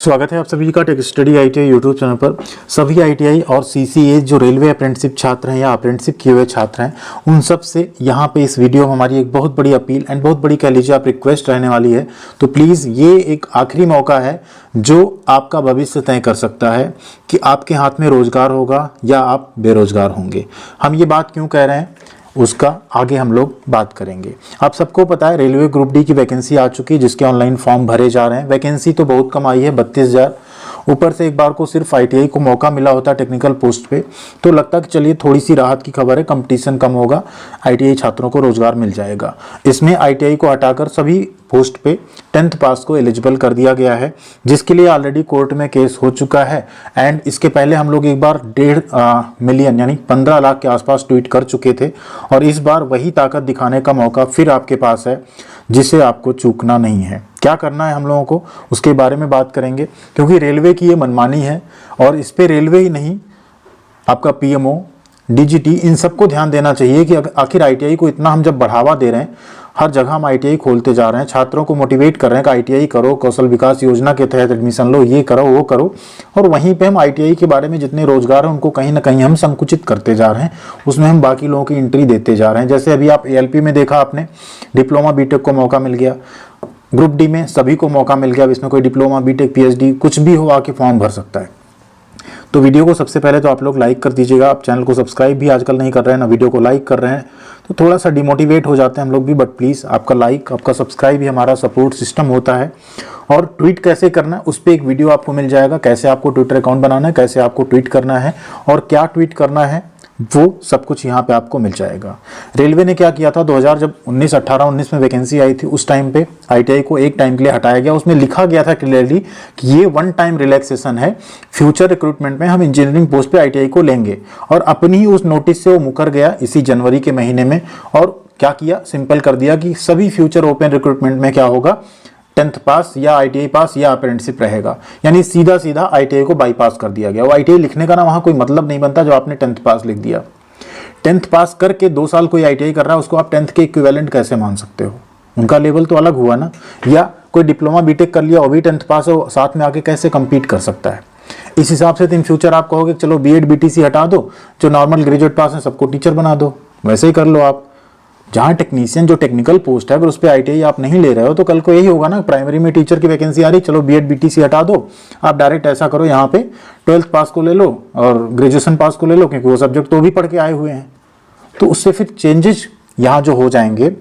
स्वागत है आप सभी का tech study ITI YouTube channel पर। सभी आईटीआई और सीसीए जो रेलवे अप्रेंटिसशिप छात्र हैं या अप्रेंटिसशिप किए हुए छात्र हैं, उन सब से यहाँ पे इस वीडियो में हमारी एक बहुत बड़ी अपील एंड बहुत बड़ी कह लीजिए आप रिक्वेस्ट रहने वाली है। तो प्लीज़ ये एक आखिरी मौका है जो आपका भविष्य तय कर सकता है कि आपके हाथ में रोजगार होगा या आप बेरोजगार होंगे। हम ये बात क्यों कह रहे हैं उसका आगे हम लोग बात करेंगे। आप सबको पता है रेलवे ग्रुप डी की वैकेंसी आ चुकी है जिसके ऑनलाइन फॉर्म भरे जा रहे हैं। वैकेंसी तो बहुत कम आई है, 32,000। ऊपर से एक बार को सिर्फ आईटीआई को मौका मिला होता है टेक्निकल पोस्ट पे, तो लगता है कि चलिए थोड़ी सी राहत की खबर है, कंपटीशन कम होगा, आईटीआई छात्रों को रोजगार मिल जाएगा। इसमें आईटीआई को हटाकर सभी पोस्ट पे 10th पास को एलिजिबल कर दिया गया है, जिसके लिए ऑलरेडी कोर्ट में केस हो चुका है। एंड इसके पहले हम लोग एक बार 1.5 मिलियन यानी 15 लाख के आसपास ट्वीट कर चुके थे, और इस बार वही ताकत दिखाने का मौका फिर आपके पास है जिसे आपको चूकना नहीं है। क्या करना है हम लोगों को उसके बारे में बात करेंगे, क्योंकि रेलवे की ये मनमानी है और इस पे रेलवे ही नहीं आपका पीएमओ, डीजीटी, इन सबको ध्यान देना चाहिए कि आखिर आईटीआई को इतना हम जब बढ़ावा दे रहे हैं, हर जगह हम आईटीआई खोलते जा रहे हैं, छात्रों को मोटिवेट कर रहे हैं कि आईटीआई करो, कौशल विकास योजना के तहत एडमिशन लो, ये करो वो करो, और वहीं पे हम आईटीआई के बारे में जितने रोजगार हैं उनको कहीं ना कहीं हम संकुचित करते जा रहे हैं, उसमें हम बाकी लोगों की एंट्री देते जा रहे हैं। जैसे अभी आप एएलपी में देखा आपने, डिप्लोमा बीटेक को मौका मिल गया, ग्रुप डी में सभी को मौका मिल गया। अब इसमें कोई डिप्लोमा बीटेक पीएचडी कुछ भी हो आके फॉर्म भर सकता है। तो वीडियो को सबसे पहले तो आप लोग लाइक कर दीजिएगा। आप चैनल को सब्सक्राइब भी आजकल नहीं कर रहे हैं, ना वीडियो को लाइक कर रहे हैं, तो थोड़ा सा डिमोटिवेट हो जाते हैं हम लोग भी। बट प्लीज़ आपका लाइक, आपका सब्सक्राइब ही हमारा सपोर्ट सिस्टम होता है। और ट्वीट कैसे करना है उस पर एक वीडियो आपको मिल जाएगा, कैसे आपको ट्विटर अकाउंट बनाना है, कैसे आपको ट्वीट करना है और क्या ट्वीट करना है, वो सब कुछ यहाँ पे आपको मिल जाएगा। रेलवे ने क्या किया था, 2000 जब 19 में वैकेंसी आई थी, उस टाइम पे आईटीआई को एक टाइम के लिए हटाया गया। उसमें लिखा गया था क्लियरली कि ये वन टाइम रिलैक्सेशन है, फ्यूचर रिक्रूटमेंट में हम इंजीनियरिंग पोस्ट पे आईटीआई को लेंगे। और अपनी ही उस नोटिस से वो मुकर गया इसी जनवरी के महीने में, और क्या किया, सिंपल कर दिया कि सभी फ्यूचर ओपन रिक्रूटमेंट में क्या होगा, 10th पास या आईटीआई पास या अप्रेंटिसशिप रहेगा। यानी सीधा सीधा आईटीआई को बाईपास कर दिया गया। वो आईटीआई लिखने का ना वहां कोई मतलब नहीं बनता जो आपने 10th पास लिख दिया। 10th पास करके 2 साल कोई आईटीआई कर रहा है, उसको आप 10th के इक्विवेलेंट कैसे मान सकते हो? उनका लेवल तो अलग हुआ ना। या कोई डिप्लोमा बीटेक कर लिया, वो भी 10th पास हो, साथ में आके कैसे कम्पीट कर सकता है? इस हिसाब से इन फ्यूचर आप कहोगे चलो बीएड बीटीसी हटा दो, जो नॉर्मल ग्रेजुएट पास है सबको टीचर बना दो, वैसे ही कर लो आप। जहाँ टेक्नीशियन जो टेक्निकल पोस्ट है अगर उस पर आईटीआई आप नहीं ले रहे हो, तो कल को यही होगा ना, प्राइमरी में टीचर की वैकेंसी आ रही, चलो बीएड बीटीसी हटा दो, आप डायरेक्ट ऐसा करो यहाँ पे 12th पास को ले लो और ग्रेजुएशन पास को ले लो, क्योंकि वो सब्जेक्ट तो भी पढ़ के आए हुए हैं। तो उससे फिर चेंजेस यहाँ जो हो जाएंगे,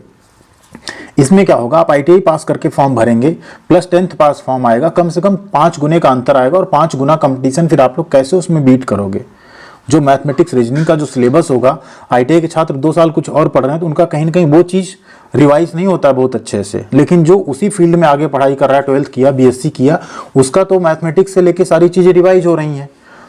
इसमें क्या होगा, आप आईटीआई पास करके फॉर्म भरेंगे प्लस 10th पास फॉर्म आएगा, कम से कम 5 गुने का अंतर आएगा, और 5 गुना कंपटीशन फिर आप लोग कैसे उसमें बीट करोगे? जो मैथमेटिक्स रीजनिंग का जो सिलेबस होगा, आईटीआई के छात्र 2 साल कुछ और पढ़ रहे हैं तो उनका कहीं ना कहीं वो चीज़ रिवाइज नहीं होता है बहुत अच्छे से, लेकिन जो उसी फील्ड में आगे पढ़ाई कर रहा है, 12th किया, बीएससी किया, उसका तो मैथमेटिक्स से लेके सारी चीज़ें रिवाइज हो रही हैं।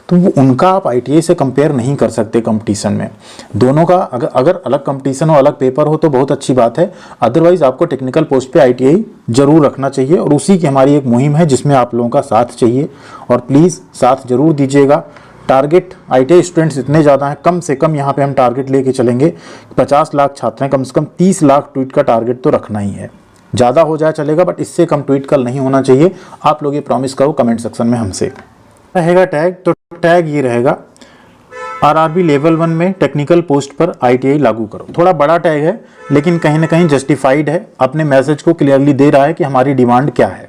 तो वो उनका आप आईटीआई से कंपेयर नहीं कर सकते कंपटीशन में। दोनों का अगर अलग कंपटीशन हो, अलग पेपर हो तो बहुत अच्छी बात है, अदरवाइज आपको टेक्निकल पोस्ट पे आईटीआई जरूर रखना चाहिए। और उसी की हमारी एक मुहिम है जिसमें आप लोगों का साथ चाहिए, और प्लीज़ साथ जरूर दीजिएगा। टारगेट आईटीआई स्टूडेंट्स इतने ज़्यादा हैं, कम से कम यहाँ पे हम टारगेट लेके चलेंगे, 50 लाख छात्र हैं, कम से कम 30 लाख ट्वीट का टारगेट तो रखना ही है। ज़्यादा हो जाए चलेगा, बट इससे कम ट्वीट कल नहीं होना चाहिए। आप लोग ये प्रॉमिस करो कमेंट सेक्शन में हमसे। रहेगा टैग, तो टैग ये रहेगा, आरआरबी लेवल 1 में टेक्निकल पोस्ट पर आईटीआई लागू करो। थोड़ा बड़ा टैग है लेकिन कहीं ना कहीं जस्टिफाइड है, अपने मैसेज को क्लियरली दे रहा है कि हमारी डिमांड क्या है।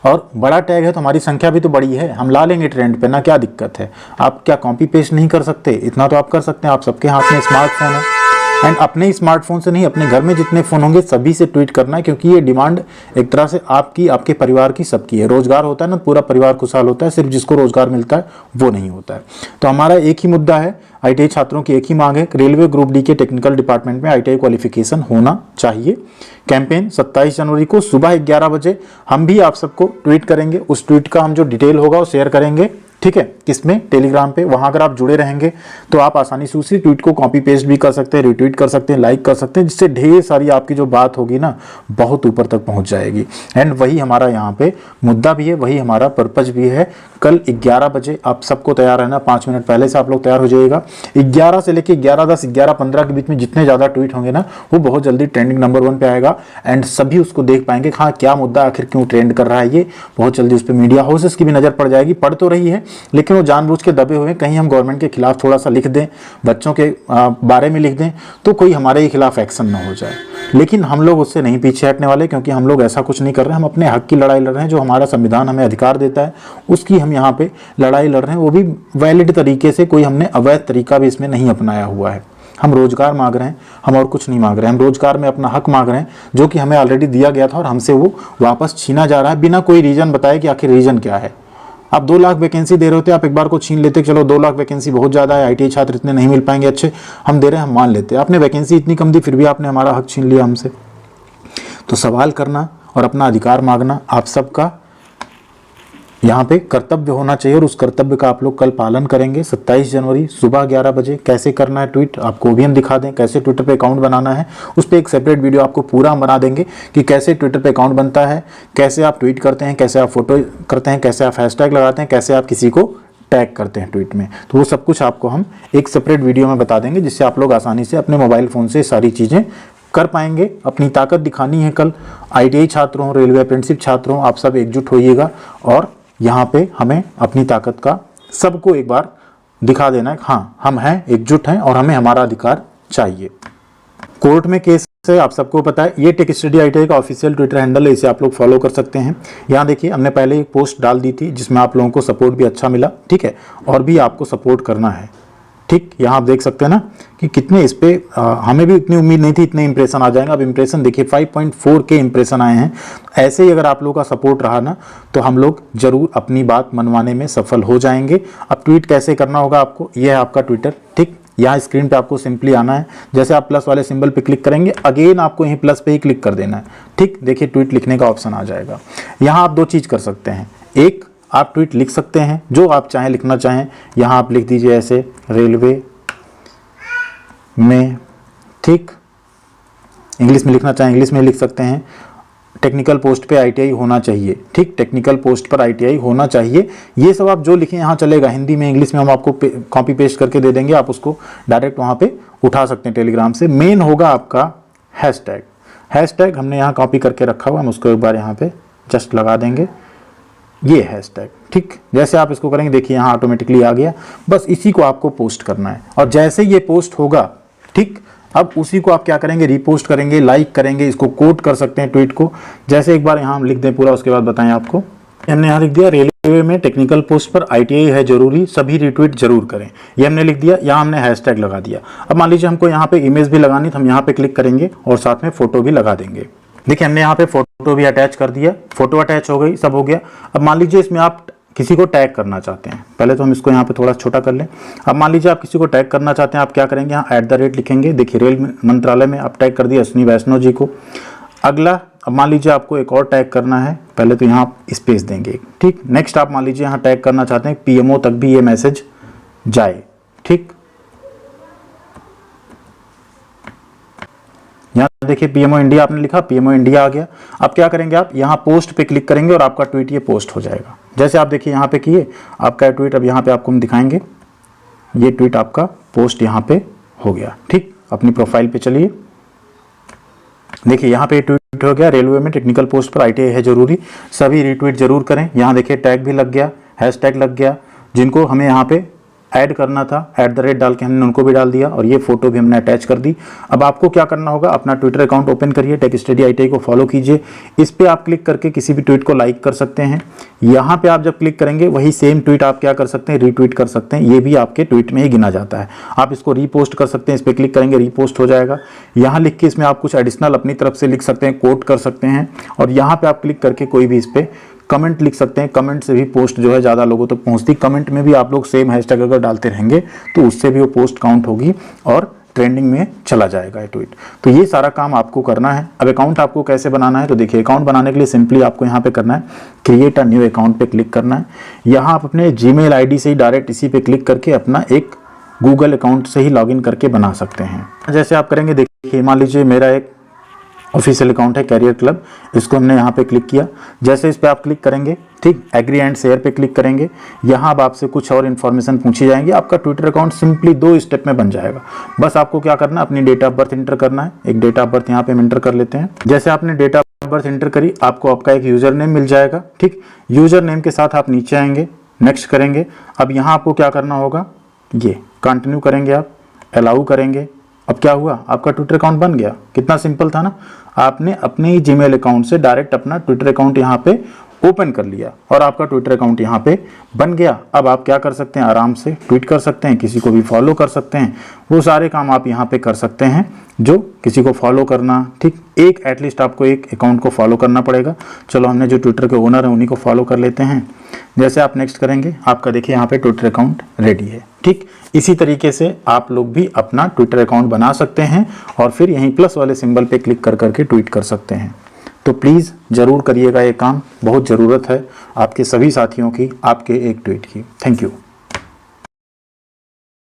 और बड़ा टैग है तो हमारी संख्या भी तो बड़ी है, हम ला लेंगे ट्रेंड पे ना, क्या दिक्कत है? आप क्या कॉपी पेस्ट नहीं कर सकते? इतना तो आप कर सकते हैं, आप सबके हाथ में स्मार्टफोन है। एंड अपने स्मार्टफोन से नहीं, अपने घर में जितने फ़ोन होंगे सभी से ट्वीट करना है, क्योंकि ये डिमांड एक तरह से आपकी, आपके परिवार की, सबकी है। रोजगार होता है ना, पूरा परिवार खुशहाल होता है, सिर्फ जिसको रोजगार मिलता है वो नहीं होता है। तो हमारा एक ही मुद्दा है, आईटीआई छात्रों की एक ही मांग है, रेलवे ग्रुप डी के टेक्निकल डिपार्टमेंट में आईटीआई क्वालिफिकेशन होना चाहिए। कैंपेन 27 जनवरी को सुबह 11 बजे हम भी आप सबको ट्वीट करेंगे, उस ट्वीट का हम जो डिटेल होगा वो शेयर करेंगे ठीक है, किसमें, टेलीग्राम पे। वहां अगर आप जुड़े रहेंगे तो आप आसानी से उसी ट्वीट को कॉपी पेस्ट भी कर सकते हैं, रिट्वीट कर सकते हैं, लाइक कर सकते हैं, जिससे ढेर सारी आपकी जो बात होगी ना बहुत ऊपर तक पहुंच जाएगी। एंड वही हमारा यहाँ पे मुद्दा भी है, वही हमारा पर्पज भी है। कल 11 बजे आप सबको तैयार रहना, 5 मिनट पहले से आप लोग तैयार हो जाइएगा। 11 से लेके 11:10 11:15 के बीच में जितने ज्यादा ट्वीट होंगे ना वो बहुत जल्दी ट्रेंडिंग नंबर 1 पे आएगा एंड सभी उसको देख पाएंगे, हाँ क्या मुद्दा आखिर क्यों ट्रेंड कर रहा है। ये बहुत जल्दी उस पर मीडिया हाउसेस की भी नजर पड़ जाएगी, पड़ तो रही है लेकिन वो जानबूझ के दबे हुए हैं। कहीं हम गवर्नमेंट के खिलाफ थोड़ा सा लिख दें, बच्चों के बारे में लिख दें तो कोई हमारे ही खिलाफ एक्शन ना हो जाए, लेकिन हम लोग उससे नहीं पीछे हटने वाले, क्योंकि हम लोग ऐसा कुछ नहीं कर रहे हैं। हम अपने हक की लड़ाई लड़ रहे हैं, जो हमारा संविधान हमें अधिकार देता है उसकी हम यहाँ पे लड़ाई लड़ रहे हैं, वो भी वैलिड तरीके से। कोई हमने अवैध तरीका भी इसमें नहीं अपनाया हुआ है। हम रोजगार मांग रहे हैं, हम और कुछ नहीं मांग रहे हैं। हम रोजगार में अपना हक मांग रहे हैं जो कि हमें ऑलरेडी दिया गया था और हमसे वो वापस छीना जा रहा है बिना कोई रीजन बताए कि आखिर रीजन क्या है। आप 2 लाख वैकेंसी दे रहे होते, आप एक बार को छीन लेते, चलो 2 लाख वैकेंसी बहुत ज़्यादा है, ITI छात्र इतने नहीं मिल पाएंगे, अच्छे हम दे रहे हैं, हम मान लेते। आपने वैकेंसी इतनी कम दी फिर भी आपने हमारा हक छीन लिया हमसे। तो सवाल करना और अपना अधिकार मांगना आप सबका यहाँ पे कर्तव्य होना चाहिए और उस कर्तव्य का आप लोग कल पालन करेंगे। 27 जनवरी सुबह 11 बजे कैसे करना है ट्वीट, आपको भी हम दिखा दें कैसे ट्विटर पे अकाउंट बनाना है। उस पर एक सेपरेट वीडियो आपको पूरा हम बना देंगे कि कैसे ट्विटर पे अकाउंट बनता है, कैसे आप ट्वीट करते हैं, कैसे आप फोटो करते हैं, कैसे आप हैशटैग लगाते हैं, कैसे आप किसी को टैग करते हैं ट्वीट में। तो वो सब कुछ आपको हम एक सेपरेट वीडियो में बता देंगे, जिससे आप लोग आसानी से अपने मोबाइल फ़ोन से सारी चीज़ें कर पाएंगे। अपनी ताकत दिखानी है कल। ITI छात्रों, रेलवे अप्रेंटिसशिप छात्रों, आप सब एकजुट होइएगा और यहाँ पे हमें अपनी ताकत का सबको एक बार दिखा देना है, हाँ हम हैं, एकजुट हैं और हमें हमारा अधिकार चाहिए। कोर्ट में केस है, आप सबको पता है। ये टेक स्टडी ITI का ऑफिशियल ट्विटर हैंडल है, इसे आप लोग फॉलो कर सकते हैं। यहाँ देखिए हमने पहले एक पोस्ट डाल दी थी जिसमें आप लोगों को सपोर्ट भी अच्छा मिला, ठीक है, और भी आपको सपोर्ट करना है, ठीक। यहाँ आप देख सकते हैं ना कि कितने इस पे हमें भी इतनी उम्मीद नहीं थी इतने इंप्रेशन आ जाएंगे। अब इंप्रेशन देखिए 5.4 के इंप्रेशन आए हैं। ऐसे ही अगर आप लोगों का सपोर्ट रहा ना तो हम लोग जरूर अपनी बात मनवाने में सफल हो जाएंगे। अब ट्वीट कैसे करना होगा आपको, ये है आपका ट्विटर, ठीक। यहाँ स्क्रीन पे आपको सिंपली आना है, जैसे आप प्लस वाले सिंबल पे क्लिक करेंगे अगेन आपको यहीं प्लस पे ही क्लिक कर देना है, ठीक। देखिए ट्वीट लिखने का ऑप्शन आ जाएगा। यहाँ आप 2 चीज़ कर सकते हैं, एक आप ट्वीट लिख सकते हैं जो आप चाहें लिखना चाहें। यहाँ आप लिख दीजिए ऐसे रेलवे में, ठीक। इंग्लिश में लिखना चाहें इंग्लिश में लिख सकते हैं। टेक्निकल पोस्ट पे ITI होना चाहिए, ठीक। टेक्निकल पोस्ट पर ITI होना चाहिए। ये सब आप जो लिखें यहाँ चलेगा, हिंदी में इंग्लिश में हम आपको कॉपी पेस्ट करके दे देंगे, आप उसको डायरेक्ट वहाँ पे उठा सकते हैं टेलीग्राम से। मेन होगा आपका हैशटैग। हैशटैग हमने यहाँ कॉपी करके रखा हुआ, हम उसको एक बार यहाँ पे जस्ट लगा देंगे, ये हैशटैग, ठीक। जैसे आप इसको करेंगे देखिए यहाँ ऑटोमेटिकली आ गया। बस इसी को आपको पोस्ट करना है और जैसे ये पोस्ट होगा, ठीक, अब उसी को आप क्या करेंगे, रीपोस्ट करेंगे, लाइक करेंगे, इसको कोट कर सकते हैं ट्वीट को। जैसे एक बार यहाँ हम लिख दें पूरा, उसके बाद बताएं आपको। हमने यहाँ लिख दिया रेलवे में टेक्निकल पोस्ट पर ITI है जरूरी, सभी रिट्वीट जरूर करें, ये हमने लिख दिया। यहाँ हमने हैशटैग लगा दिया। अब मान लीजिए हमको यहाँ पे इमेज भी लगानी, तो हम यहाँ पे क्लिक करेंगे और साथ में फोटो भी लगा देंगे। देखिए हमने यहाँ पे फोटो भी अटैच कर दिया, फोटो अटैच हो गई, सब हो गया। अब मान लीजिए इसमें आप किसी को टैग करना चाहते हैं, पहले तो हम इसको यहाँ पे थोड़ा छोटा कर लें। अब मान लीजिए आप किसी को टैग करना चाहते हैं, आप क्या करेंगे, यहाँ @ लिखेंगे। देखिए रेल मंत्रालय में आप टैग कर दिया अश्विनी वैष्णव जी को। अगला, अब मान लीजिए आपको एक और टैग करना है, पहले तो यहाँ स्पेस देंगे, ठीक। नेक्स्ट आप मान लीजिए यहाँ टैग करना चाहते हैं PMO तक भी ये मैसेज जाए, ठीक। यहाँ देखिए PMO इंडिया आपने लिखा, PMO इंडिया आ गया। अब क्या करेंगे, आप यहाँ पोस्ट पे क्लिक करेंगे और आपका ट्वीट ये पोस्ट हो जाएगा। जैसे आप देखिए यहाँ पे किए, आपका ट्वीट अब यहाँ पे आपको हम दिखाएंगे, ये ट्वीट आपका पोस्ट यहाँ पे हो गया, ठीक। अपनी प्रोफाइल पे चलिए, देखिए यहाँ पे ट्वीट हो गया, रेलवे में टेक्निकल पोस्ट पर ITI है जरूरी, सभी रिट्वीट जरूर करें। यहाँ देखिए टैग भी लग गया, हैशटैग लग गया, जिनको हमें यहाँ पे ऐड करना था @ डाल के हमने उनको भी डाल दिया और ये फोटो भी हमने अटैच कर दी। अब आपको क्या करना होगा, अपना ट्विटर अकाउंट ओपन करिए, टेक स्टडी ITI को फॉलो कीजिए। इस पे आप क्लिक करके किसी भी ट्वीट को लाइक कर सकते हैं। यहाँ पे आप जब क्लिक करेंगे वही सेम ट्वीट आप क्या कर सकते हैं, रीट्वीट कर सकते हैं। ये भी आपके ट्वीट में ही गिना जाता है। आप इसको रीपोस्ट कर सकते हैं, इस पर क्लिक करेंगे रीपोस्ट हो जाएगा। यहाँ लिख के इसमें आप कुछ एडिशनल अपनी तरफ से लिख सकते हैं, कोट कर सकते हैं और यहाँ पे आप क्लिक करके कोई भी इस पर कमेंट लिख सकते हैं। कमेंट से भी पोस्ट जो है ज़्यादा लोगों तक पहुँचती। कमेंट में भी आप लोग सेम हैशटैग अगर डालते रहेंगे तो उससे भी वो पोस्ट काउंट होगी और ट्रेंडिंग में चला जाएगा ये ट्वीट। तो ये सारा काम आपको करना है। अब अकाउंट आपको कैसे बनाना है, तो देखिए अकाउंट बनाने के लिए सिंपली आपको यहाँ पे करना है क्रिएट अ न्यू अकाउंट पे क्लिक करना है। यहाँ आप अपने जीमेल आईडी से ही डायरेक्ट इसी पे क्लिक करके अपना एक गूगल अकाउंट से ही लॉगिन करके बना सकते हैं। जैसे आप करेंगे, देखिए मान लीजिए मेरा एक ऑफिशियल अकाउंट है कैरियर क्लब, इसको हमने यहाँ पे क्लिक किया। जैसे इस पे आप क्लिक करेंगे, ठीक, एग्री एंड शेयर पे क्लिक करेंगे। यहाँ अब आपसे कुछ और इन्फॉर्मेशन पूछी जाएंगी। आपका ट्विटर अकाउंट सिंपली 2 स्टेप में बन जाएगा। बस आपको क्या करना है, अपनी डेट ऑफ बर्थ इंटर करना है। एक डेट ऑफ बर्थ यहाँ पे हम इंटर कर लेते हैं। जैसे आपने डेट ऑफ बर्थ इंटर करी, आपको आपका एक यूजर नेम मिल जाएगा, ठीक। यूजर नेम के साथ आप नीचे आएंगे, नेक्स्ट करेंगे। अब यहाँ आपको क्या करना होगा, ये कंटिन्यू करेंगे, आप अलाउ करेंगे। अब क्या हुआ, आपका ट्विटर अकाउंट बन गया। कितना सिंपल था ना, आपने अपने ही जीमेल अकाउंट से डायरेक्ट अपना ट्विटर अकाउंट यहाँ पे ओपन कर लिया और आपका ट्विटर अकाउंट यहाँ पे बन गया। अब आप क्या कर सकते हैं, आराम से ट्वीट कर सकते हैं, किसी को भी फॉलो कर सकते हैं। वो सारे काम आप यहाँ पे कर सकते हैं जो किसी को फॉलो करना, ठीक। एक एटलीस्ट आपको एक अकाउंट को फॉलो करना पड़ेगा। चलो हमने जो ट्विटर के ओनर हैं उन्हीं को फॉलो कर लेते हैं। जैसे आप नेक्स्ट करेंगे, आपका देखिए यहाँ पे ट्विटर अकाउंट रेडी है, ठीक। इसी तरीके से आप लोग भी अपना ट्विटर अकाउंट बना सकते हैं और फिर यहीं प्लस वाले सिंबल पे क्लिक कर करके ट्वीट कर सकते हैं। तो प्लीज़ ज़रूर करिएगा ये काम, बहुत ज़रूरत है आपके सभी साथियों की, आपके एक ट्वीट की। Thank you.